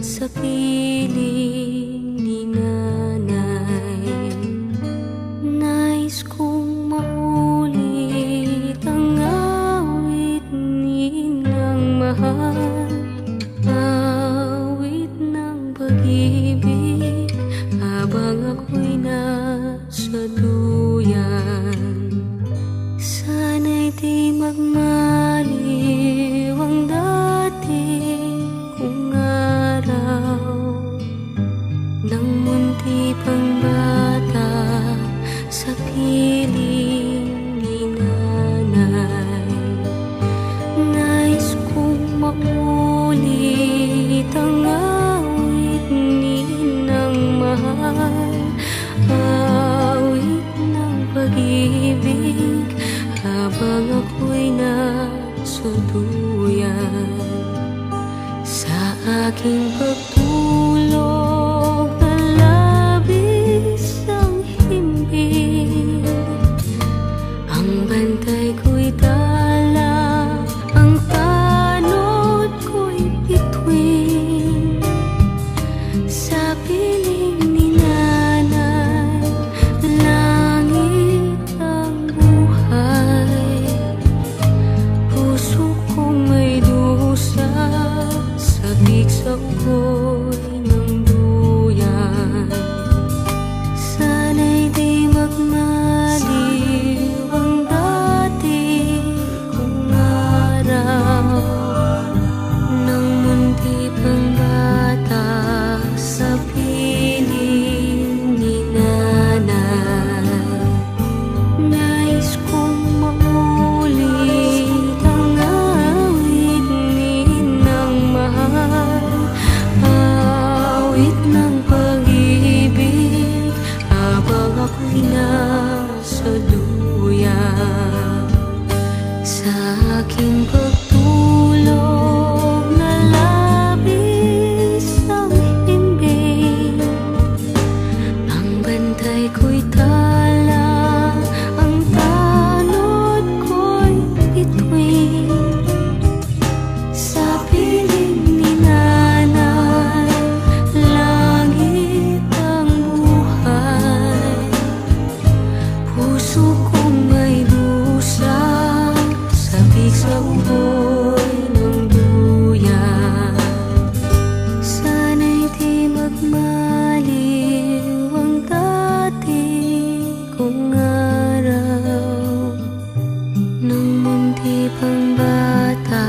sa piling ni nanay. Nais kong maulit ang awit ni inang mahal, awit ng pag-ibig habang ako'y nasa duyan. Sana'y di magmaliw ang dating kong araw, nang munti pang bata sa piling ni nanay. Nais kong maulit ang awit ni inang mahal, awit ng pag-ibig habang ako'y nasa duyan. Sa aking pagtulog na labis ang himbing, ang bantay ko'y dala, ang tanod ko'y bituin. Sa piling ni nanay, langit ang buhay. Puso kong may dusa, sabik sa ukoy ng duyan. Sana'y di magmaliw ang dati kong araw, nang munti pang bata sa piling ni nanay. Nais kong maulit ang awit ni inang mahal, awit ng pag-ibig habang ako'y nasa duyan. Sa aking pagtulog na labis ang himbing, ang bantay ko'y tala, ang tanod ko'y bituin. Sa piling ni nanay, langit ang buhay. Puso kong may dusa, sabik sa uboy ng duyan. Sana'y di magmaliw ang dati kong araw, nang munti pang bata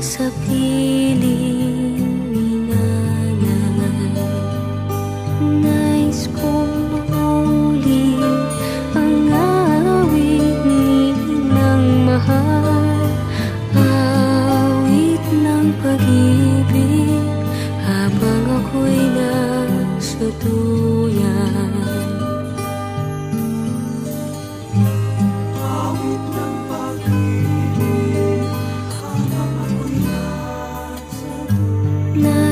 sa piling ni nanay. Nais kong maulit ang awit ni inang mahal, awit ng pag-ibig habang ako'y nasa duyan. Awit ng pag-ibig habang ako'y nasa duyan.